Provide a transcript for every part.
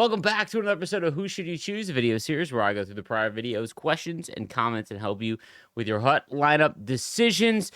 Welcome back to another episode of Who Should You Choose, a video series where I go through the prior videos, questions, and comments and help you with your hut lineup decisions.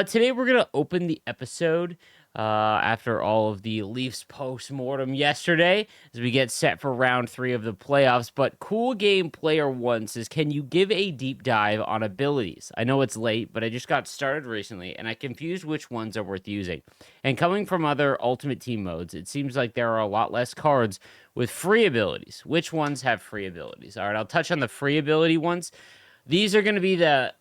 Today we're going to open the episode after all of the Leafs post-mortem yesterday as we get set for round 3 of the playoffs. But Cool Game Player 1 says, can you give a deep dive on abilities? I know it's late, but I just got started recently, and I confused which ones are worth using. And coming from other Ultimate Team modes, it seems like there are a lot less cards with free abilities. Which ones have free abilities? All right, I'll touch on the free ability ones. These are going to be the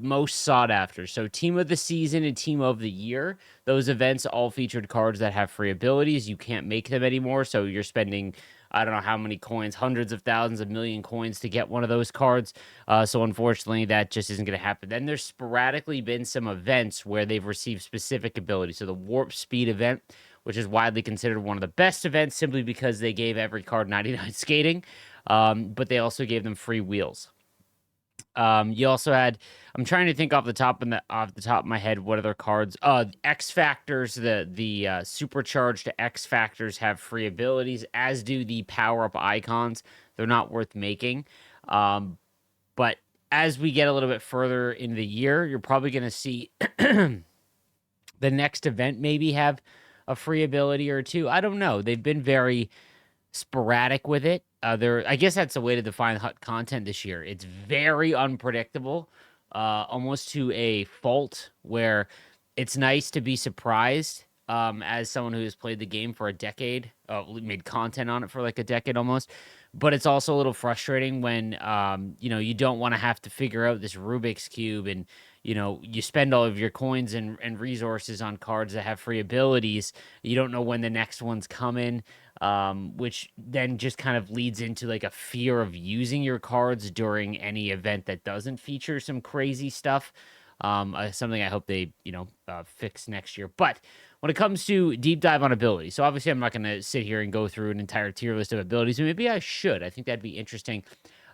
most sought after. So Team of the Season and Team of the Year, those events all featured cards that have free abilities. You can't make them anymore, so you're spending, I don't know how many coins, hundreds of thousands, a million coins to get one of those cards. So unfortunately, that just isn't going to happen. Then there's sporadically been some events where they've received specific abilities. So the Warp Speed event, which is widely considered one of the best events simply because they gave every card 99 skating, but they also gave them free wheels. You also had, I'm trying to think off the top of my head what other cards. X Factors, the supercharged X Factors have free abilities, as do the power up icons. They're not worth making, but as we get a little bit further in the year, you're probably going to see the next event maybe have a free ability or two. I don't know. They've been very sporadic with it. I guess that's a way to define hut content this year. It's very unpredictable, almost to a fault, where it's nice to be surprised. As someone who has played the game for a decade, made content on it for like a decade almost, but it's also a little frustrating when you don't want to have to figure out this Rubik's Cube, and you spend all of your coins and resources on cards that have free abilities. You don't know when the next one's coming, which then just kind of leads into like a fear of using your cards during any event that doesn't feature some crazy stuff. Something I hope they, fix next year. But when it comes to deep dive on abilities, so obviously I'm not going to sit here and go through an entire tier list of abilities. Maybe I should. I think that'd be interesting.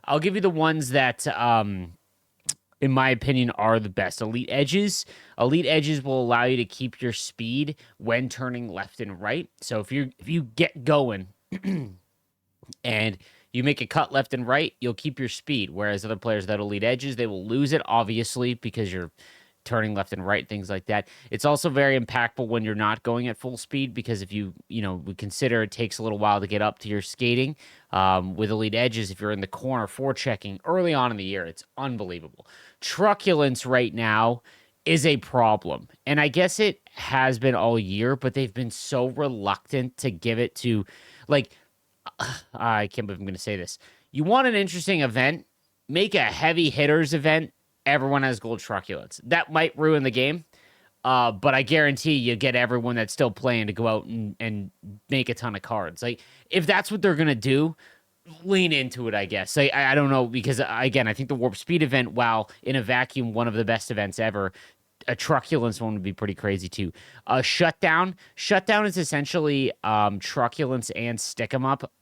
I'll give you the ones that, in my opinion, are the best. Elite Edges. Elite Edges will allow you to keep your speed when turning left and right. So if you get going and you make a cut left and right, you'll keep your speed. Whereas other players that Elite Edges, they will lose it, obviously, because you're turning left and right, things like that. It's also very impactful when you're not going at full speed, because if we consider it takes a little while to get up to your skating. With Elite Edges, if you're in the corner forechecking early on in the year, it's unbelievable. Truculence right now is a problem, and I guess it has been all year, but they've been so reluctant to give it to, like, I can't believe I'm going to say this. You want an interesting event, make a heavy hitters event. Everyone has gold truculence. That might ruin the game, but I guarantee you get everyone that's still playing to go out and make a ton of cards. Like, if that's what they're going to do, lean into it, I guess. I don't know, because, again, I think the Warp Speed event, while in a vacuum one of the best events ever, a truculence one would be pretty crazy too. Shutdown. Shutdown is essentially truculence and stick 'em up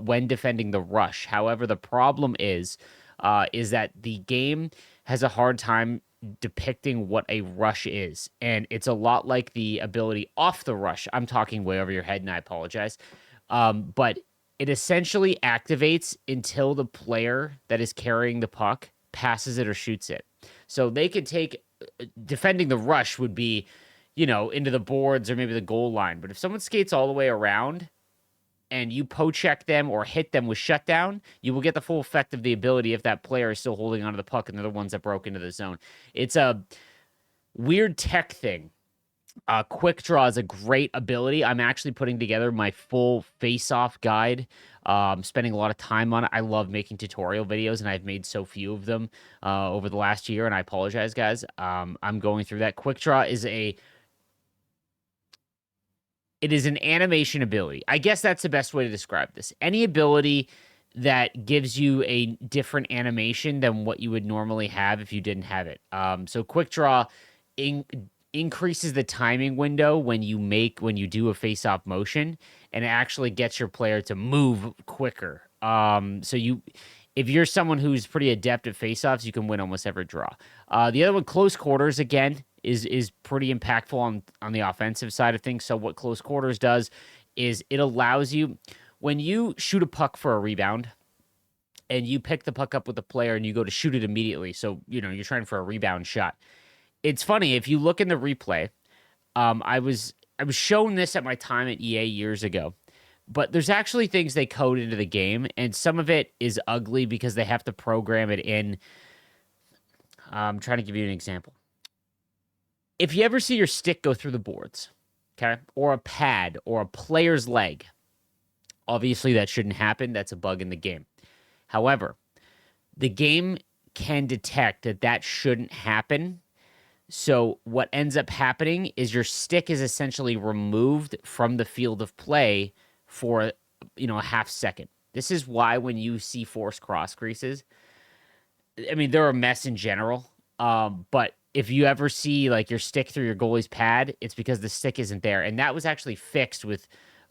when defending the rush. However, the problem is that the game has a hard time depicting what a rush is, and it's a lot like the ability off the rush. I'm talking way over your head, and I apologize. But it essentially activates until the player that is carrying the puck passes it or shoots it. So they could take, defending the rush would be, into the boards or maybe the goal line. But if someone skates all the way around and you poke-check them or hit them with shutdown, you will get the full effect of the ability if that player is still holding onto the puck and they're the ones that broke into the zone. It's a weird tech thing. Quick Draw is a great ability. I'm actually putting together my full face-off guide, spending a lot of time on it. I love making tutorial videos, and I've made so few of them over the last year, and I apologize, guys. I'm going through that. Quick Draw is it is an animation ability. I guess that's the best way to describe this. Any ability that gives you a different animation than what you would normally have if you didn't have it. So Quick Draw increases the timing window when you do a face-off motion, and it actually gets your player to move quicker. If you're someone who's pretty adept at face-offs, you can win almost every draw. The other one, Close Quarters, again, is pretty impactful on the offensive side of things. So what Close Quarters does is it allows you, when you shoot a puck for a rebound and you pick the puck up with the player and you go to shoot it immediately, so you're trying for a rebound shot. It's funny if you look in the replay. I was shown this at my time at EA years ago, but there's actually things they code into the game, and some of it is ugly because they have to program it in. I'm trying to give you an example. If you ever see your stick go through the boards, okay, or a pad or a player's leg, obviously that shouldn't happen. That's a bug in the game. However, the game can detect that that shouldn't happen. So what ends up happening is your stick is essentially removed from the field of play for a half second. This is why when you see forced cross creases, I mean they're a mess in general. But if you ever see like your stick through your goalie's pad, it's because the stick isn't there, and that was actually fixed with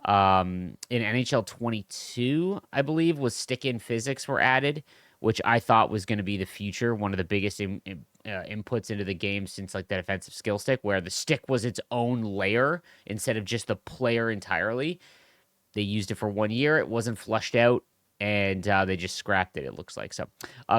in NHL 22, I believe, was stick in physics were added, which I thought was going to be the future, one of the biggest inputs into the game since like the defensive skill stick, where the stick was its own layer instead of just the player entirely. They used it for 1 year. It wasn't flushed out, and they just scrapped it, it looks like. So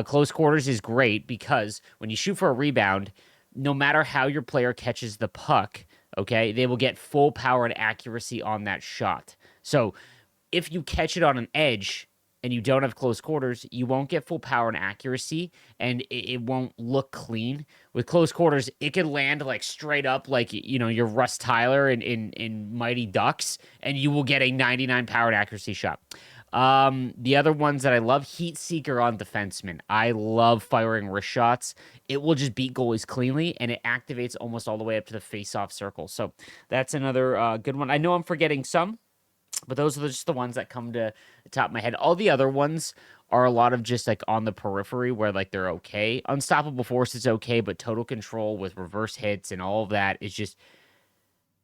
close quarters is great because when you shoot for a rebound, no matter how your player catches the puck, okay, they will get full power and accuracy on that shot. So if you catch it on an edge and you don't have close quarters, you won't get full power and accuracy, and it won't look clean. With close quarters, it can land like straight up, like your Russ Tyler in Mighty Ducks, and you will get a 99 power and accuracy shot. The other ones that I love, Heat Seeker on defenseman. I love firing wrist shots. It will just beat goalies cleanly, and it activates almost all the way up to the face-off circle. So that's another good one. I know I'm forgetting some, but those are just the ones that come to the top of my head. All the other ones are a lot of just like on the periphery where like they're okay. Unstoppable Force is okay, but Total Control with reverse hits and all of that is just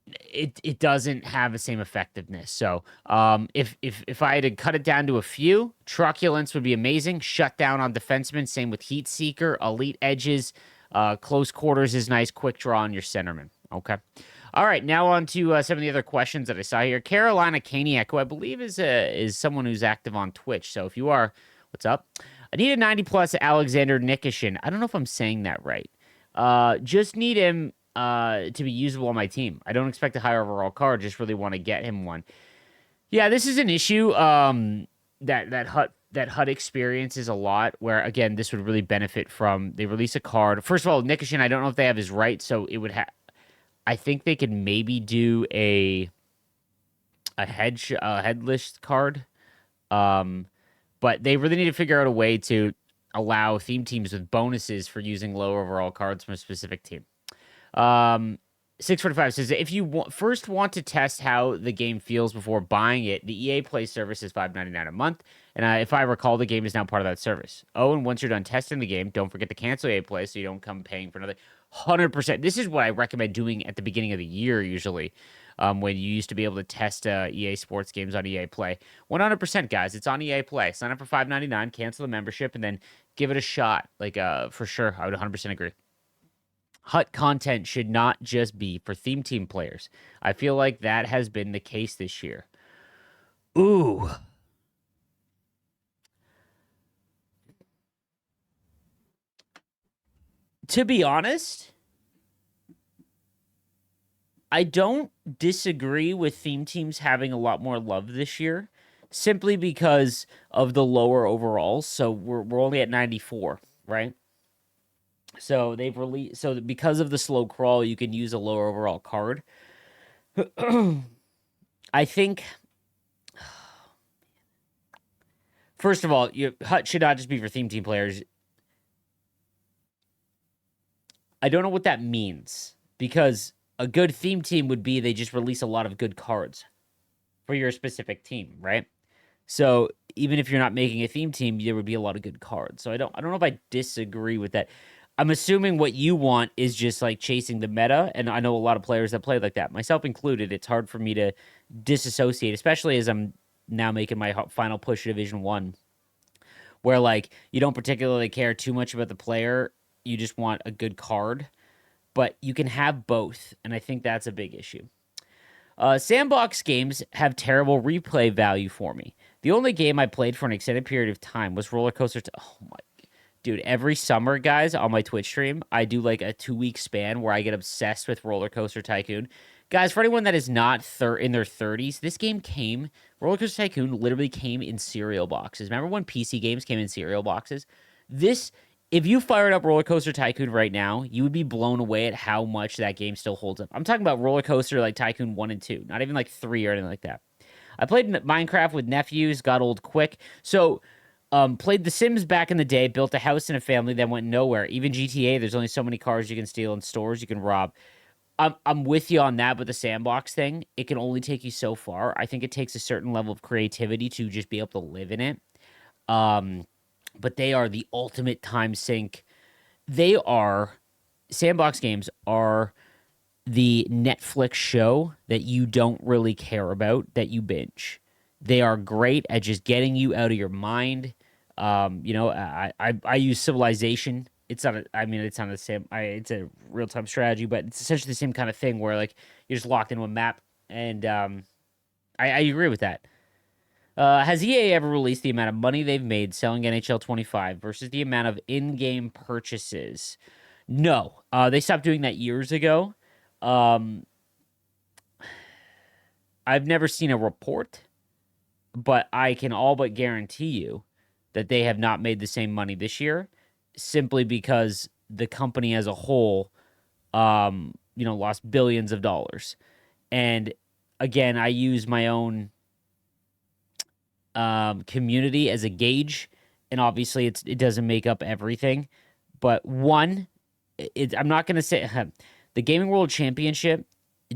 it doesn't have the same effectiveness. So if I had to cut it down to a few, Truculence would be amazing. Shut down on defensemen. Same with Heat Seeker, Elite Edges. Close quarters is nice. Quick draw on your centerman. Okay. All right, now on to some of the other questions that I saw here. Carolina Caniac, who I believe is someone who's active on Twitch. So if you are, what's up? I need a 90-plus Alexander Nikishin. I don't know if I'm saying that right. Just need him to be usable on my team. I don't expect a high overall card. Just really want to get him one. Yeah, this is an issue that HUT experiences a lot. Where again, this would really benefit from they release a card. First of all, Nikishin, I don't know if they have his right, so it would have. I think they could maybe do a headless card, but they really need to figure out a way to allow theme teams with bonuses for using low overall cards from a specific team. 645 says if you first want to test how the game feels before buying it, the EA Play service is $5.99 a month, and if I recall, the game is now part of that service. Oh, and once you're done testing the game, don't forget to cancel EA Play so you don't come paying for another 100%. This is what I recommend doing at the beginning of the year usually, when you used to be able to test EA Sports games on EA Play. 100%, guys. It's on EA Play. Sign up for $5.99, cancel the membership, and then give it a shot. Like, for sure, I would 100% agree. HUT content should not just be for theme team players. I feel like that has been the case this year. Ooh. To be honest, I don't disagree with theme teams having a lot more love this year, simply because of the lower overalls. So we're only at 94, right? So they've released because of the slow crawl, you can use a lower overall card. I think first of all, HUT should not just be for theme team players. I don't know what that means because a good theme team would be they just release a lot of good cards for your specific team, right? So even if you're not making a theme team, there would be a lot of good cards. So I don't know if I disagree with that. I'm assuming what you want is just like chasing the meta, and I know a lot of players that play like that, myself included. It's hard for me to disassociate, especially as I'm now making my final push to Division 1, where like you don't particularly care too much about the player, you just want a good card, but you can have both, and I think that's a big issue. Sandbox games have terrible replay value for me. The only game I played for an extended period of time was Roller Coaster. Oh my, dude! Every summer, guys, on my Twitch stream, I do like a 2 week span where I get obsessed with Roller Coaster Tycoon. Guys, for anyone that is not in their 30s, this game came. Roller Coaster Tycoon literally came in cereal boxes. Remember when PC games came in cereal boxes? This, if you fired up Roller Coaster Tycoon right now, you would be blown away at how much that game still holds up. I'm talking about Roller Coaster like Tycoon 1 and 2, not even like 3 or anything like that. I played Minecraft with nephews, got old quick. So, played The Sims back in the day, built a house and a family that went nowhere. Even GTA, there's only so many cars you can steal in stores you can rob. I'm with you on that, but the sandbox thing, it can only take you so far. I think it takes a certain level of creativity to just be able to live in it. Um, but they are the ultimate time sink. They are Sandbox games are the Netflix show that you don't really care about that you binge. They are great at just getting you out of your mind. I use Civilization. It's not. It's on the same. It's a real time strategy, but it's essentially the same kind of thing where like you're just locked into a map, and I agree with that. Has EA ever released the amount of money they've made selling NHL 25 versus the amount of in-game purchases? No, they stopped doing that years ago. Um, I've never seen a report, but I can all but guarantee you that they have not made the same money this year simply because the company as a whole, lost billions of dollars. And again, I use my own community as a gauge, and obviously it doesn't make up everything. But one, I'm not going to say the Gaming World Championship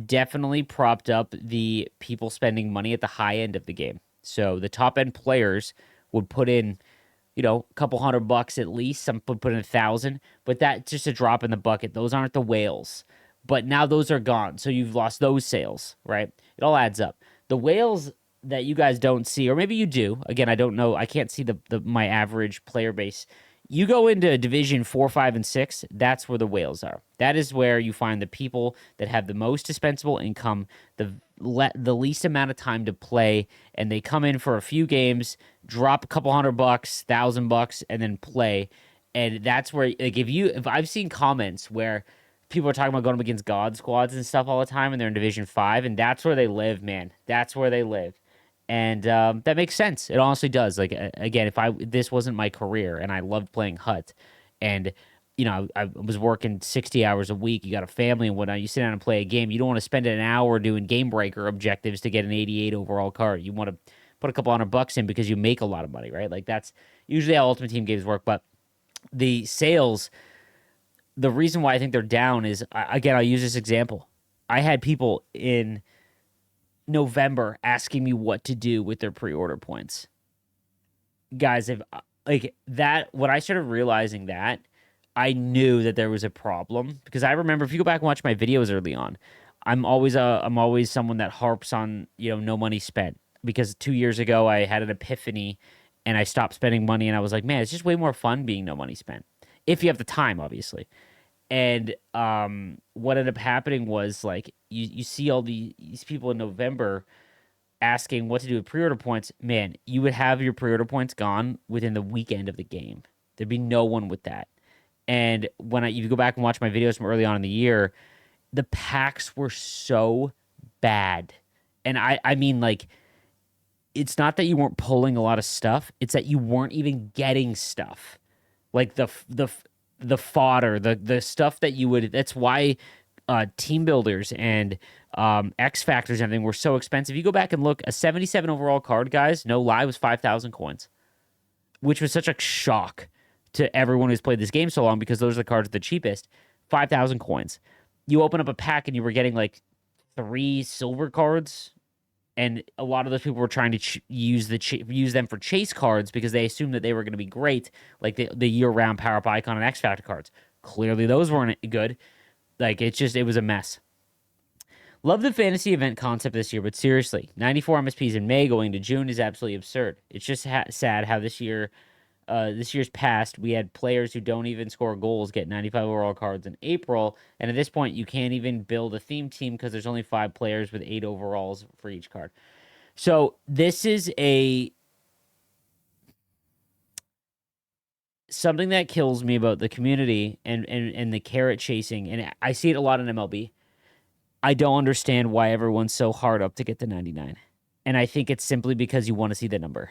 definitely propped up the people spending money at the high end of the game. So the top end players would put in, a couple $100 at least. Some would put in 1,000, but that's just a drop in the bucket. Those aren't the whales. But now those are gone, so you've lost those sales, right? It all adds up. The whales that you guys don't see, or maybe you do. Again, I don't know. I can't see the my average player base. You go into Division 4, 5, and 6, that's where the whales are. That is where you find the people that have the most dispensable income, the least amount of time to play, and they come in for a few games, drop a couple $100, $1,000, and then play. And that's where, like, if I've seen comments where people are talking about going up against God squads and stuff all the time, and they're in Division 5, and that's where they live, man. That's where they live. And that makes sense. It honestly does. Like again, if this wasn't my career and I loved playing Hut, and I was working 60 hours a week, you got a family and whatnot, you sit down and play a game. You don't want to spend an hour doing game breaker objectives to get an 88 overall card. You want to put a couple $100 in because you make a lot of money, right? Like that's usually how Ultimate Team games work. But the sales, the reason why I think they're down is again, I'll use this example. I had people in November asking me what to do with their pre-order points. Guys, if like that, when I started realizing that, I knew that there was a problem because I remember if you go back and watch my videos early on, I'm always someone that harps on, no money spent because 2 years ago I had an epiphany and I stopped spending money and I was like, man, it's just way more fun being no money spent. If you have the time, obviously. And what ended up happening was like you see all these people in November asking what to do with pre-order points. Man, you would have your pre-order points gone within the weekend of the game. There'd be no one with that. And if you go back and watch my videos from early on in the year, the packs were so bad. And I mean like it's not that you weren't pulling a lot of stuff, it's that you weren't even getting stuff. Like the fodder, the stuff that you would. That's why team builders and X factors and everything were so expensive. You go back and look, a 77 overall card, guys, no lie, was 5,000 coins, which was such a shock to everyone who's played this game so long because those are the cards the cheapest. 5,000 coins. You open up a pack and you were getting like 3 silver cards. And a lot of those people were trying to use them for chase cards because they assumed that they were going to be great, like the year-round Power Up Icon and X Factor cards. Clearly, those weren't good. Like, it was a mess. Love the fantasy event concept this year, but seriously, 94 MSPs in May going to June is absolutely absurd. It's just sad how this year's past, we had players who don't even score goals get 95 overall cards in April, and at this point, you can't even build a theme team because there's only 5 players with 8 overalls for each card. So this is a something that kills me about the community and the carrot chasing, and I see it a lot in MLB. I don't understand why everyone's so hard up to get to 99. And I think it's simply because you want to see the number.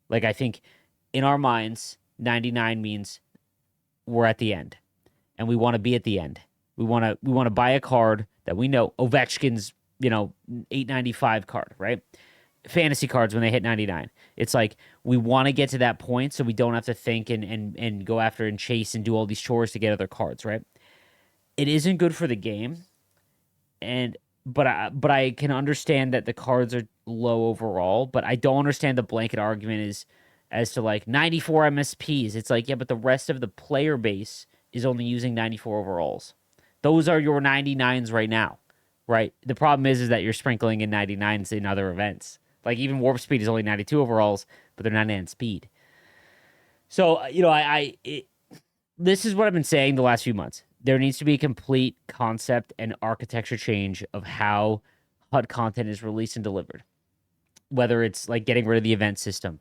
Like, I think in our minds, 99 means we're at the end and we want to be at the end. We want to buy a card that we know Ovechkin's, 895 card, right? Fantasy cards when they hit 99. It's like we want to get to that point so we don't have to think and go after and chase and do all these chores to get other cards, right? It isn't good for the game, and but I can understand that the cards are low overall, but I don't understand the blanket argument is as to like 94 MSPs. It's like, yeah, but the rest of the player base is only using 94 overalls. Those are your 99s right now, right? The problem is that you're sprinkling in 99s in other events. Like even Warp Speed is only 92 overalls, but they're 99 speed. So, this is what I've been saying the last few months. There needs to be a complete concept and architecture change of how HUD content is released and delivered. Whether it's like getting rid of the event system,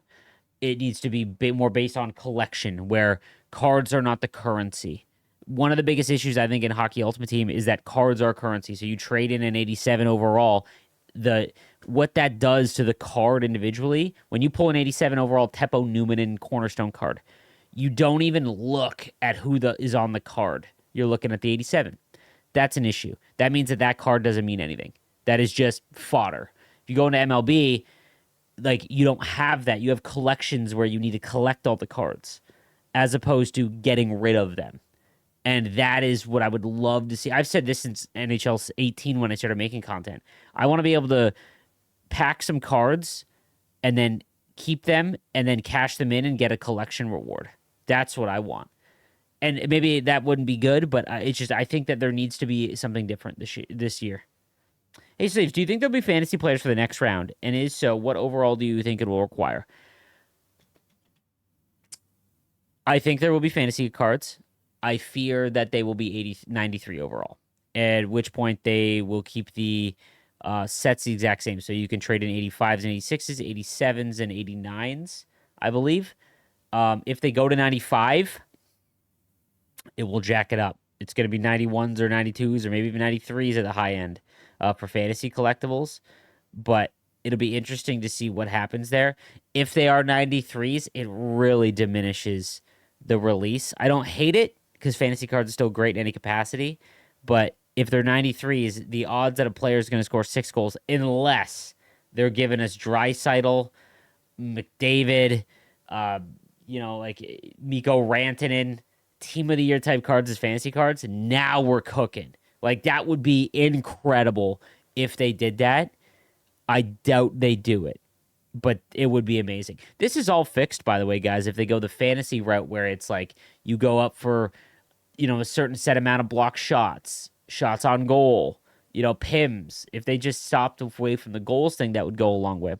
it needs to be more based on collection, where cards are not the currency. One of the biggest issues I think in Hockey Ultimate Team is that cards are currency. So you trade in an 87 overall, the what that does to the card individually. When you pull an 87 overall Teppo Newman Cornerstone card, you don't even look at who is on the card. You're looking at the 87. That's an issue. That means that card doesn't mean anything. That is just fodder. If you go into MLB, like you don't have that. You have collections where you need to collect all the cards as opposed to getting rid of them. And that is what I would love to see. I've said this since NHL 18 when I started making content. I want to be able to pack some cards and then keep them and then cash them in and get a collection reward. That's what I want. And maybe that wouldn't be good, but it's just I think that there needs to be something different this year. Hey, Sleeves, do you think there'll be fantasy players for the next round? And is so, what overall do you think it will require? I think there will be fantasy cards. I fear that they will be 93 overall, at which point they will keep the sets the exact same. So you can trade in 85s and 86s, 87s and 89s, I believe. If they go to 95, it will jack it up. It's going to be 91s or 92s or maybe even 93s at the high end for fantasy collectibles. But it'll be interesting to see what happens there. If they are 93s, it really diminishes the release. I don't hate it because fantasy cards are still great in any capacity. But if they're 93s, the odds that a player is going to score 6 goals, unless they're giving us Draisaitl, McDavid, like Mikko Rantanen, team of the year type cards as fantasy cards, now we're cooking. Like that would be incredible if they did that. I doubt they do it, but it would be amazing. This is all fixed, by the way, guys. If they go the fantasy route where it's like you go up for, a certain set amount of block shots on goal, PIMs. If they just stopped away from the goals thing, that would go a long way.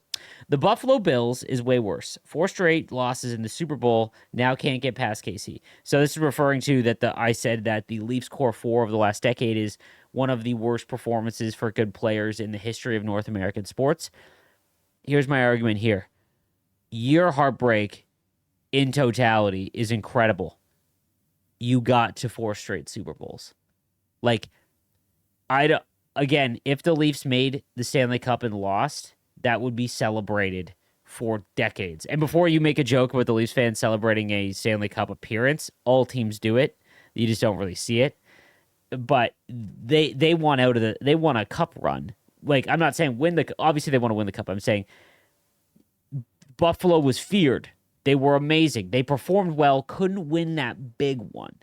The Buffalo Bills is way worse. 4 straight losses in the Super Bowl, now can't get past KC. So this is referring to that I said that the Leafs core 4 of the last decade is one of the worst performances for good players in the history of North American sports. Here's my argument here. Your heartbreak in totality is incredible. You got to 4 straight Super Bowls. Like, again, if the Leafs made the Stanley Cup and lost, that would be celebrated for decades. And before you make a joke about the Leafs fans celebrating a Stanley Cup appearance, all teams do it. You just don't really see it. But they want they want a cup run. Like, I'm not saying obviously they want to win the cup. I'm saying Buffalo was feared. They were amazing. They performed well, couldn't win that big one.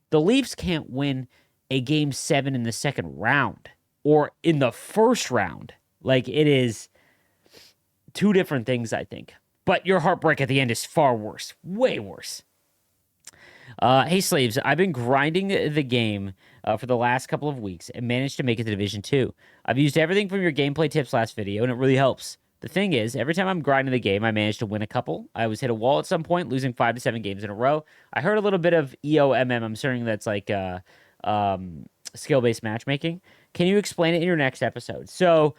The Leafs can't win a game 7 in the second round or in the first round. Like, it is 2 different things, I think. But your heartbreak at the end is far worse. Way worse. Hey, Slaves, I've been grinding the game for the last couple of weeks and managed to make it to Division 2. I've used everything from your gameplay tips last video, and it really helps. The thing is, every time I'm grinding the game, I manage to win a couple. I was hit a wall at some point, losing 5 to 7 games in a row. I heard a little bit of EOMM. I'm assuming that's like skill-based matchmaking. Can you explain it in your next episode? So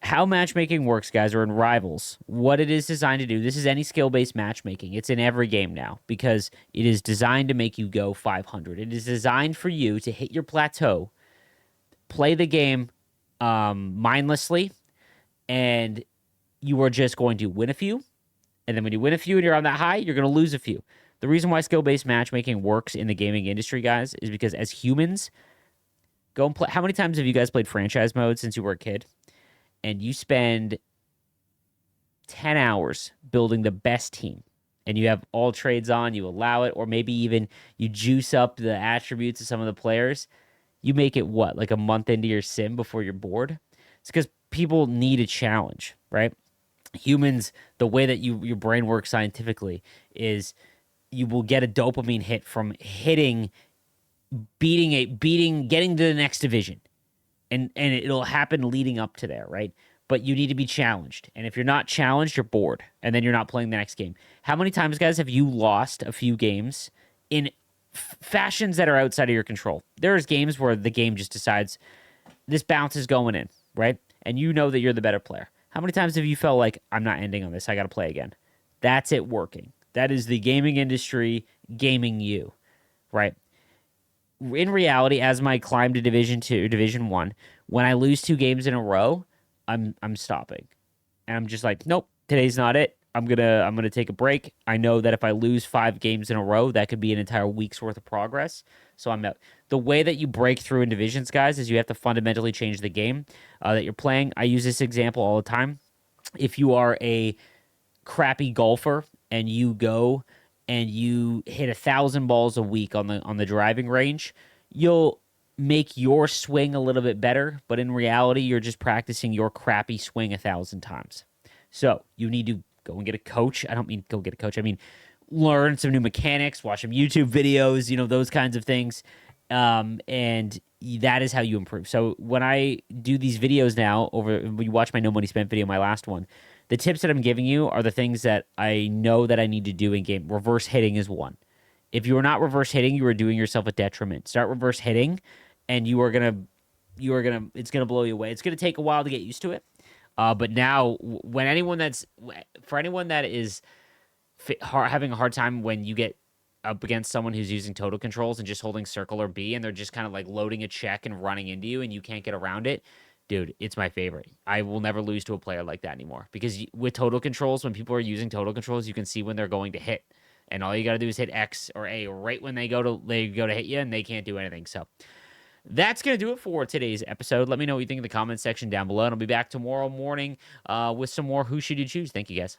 how matchmaking works, guys, are in Rivals. What it is designed to do, this is any skill-based matchmaking. It's in every game now because it is designed to make you go 500. It is designed for you to hit your plateau, play the game mindlessly, and you are just going to win a few. And then when you win a few and you're on that high, you're going to lose a few. The reason why skill-based matchmaking works in the gaming industry, guys, is because as humans, go and play. How many times have you guys played franchise mode since you were a kid? And you spend 10 hours building the best team and you have all trades on, you allow it, or maybe even you juice up the attributes of some of the players. You make it what, like a month into your sim before you're bored? It's because people need a challenge, right? Humans, the way that your brain works scientifically is you will get a dopamine hit from getting to the next division, and it'll happen leading up to there, right? But you need to be challenged, and if you're not challenged, you're bored, and then you're not playing the next game. How many times, guys, have you lost a few games in fashions that are outside of your control? There's games where the game just decides this bounce is going in, right? And you know that you're the better player. How many times have you felt like, I'm not ending on this, I got to play again? That's it working. That is the gaming industry gaming you, right? In reality, as I climb to Division 2, Division 1, when I lose 2 games in a row, I'm stopping. And I'm just like, nope, today's not it. I'm gonna take a break. I know that if I lose 5 games in a row, that could be an entire week's worth of progress. So I'm out. The way that you break through in divisions, guys, is you have to fundamentally change the game that you're playing. I use this example all the time. If you are a crappy golfer and you go and you hit 1,000 balls a week on the driving range, you'll make your swing a little bit better, but in reality, you're just practicing your crappy swing 1,000 times. So you need to go and get a coach. I don't mean go get a coach. I mean learn some new mechanics, watch some YouTube videos, those kinds of things. And that is how you improve. So when I do these videos now, when you watch my No Money Spent video, my last one, the tips that I'm giving you are the things that I know that I need to do in game. Reverse hitting is one. If you are not reverse hitting, you are doing yourself a detriment. Start reverse hitting, and it's gonna blow you away. It's gonna take a while to get used to it. But now, for anyone that is having a hard time when you get up against someone who's using total controls and just holding circle or B, and they're just kind of like loading a check and running into you, and you can't get around it. Dude, it's my favorite. I will never lose to a player like that anymore because with total controls, when people are using total controls, you can see when they're going to hit, and all you got to do is hit X or A right when they go to hit you, and they can't do anything. So that's going to do it for today's episode. Let me know what you think in the comments section down below, and I'll be back tomorrow morning with some more Who Should You Choose. Thank you, guys.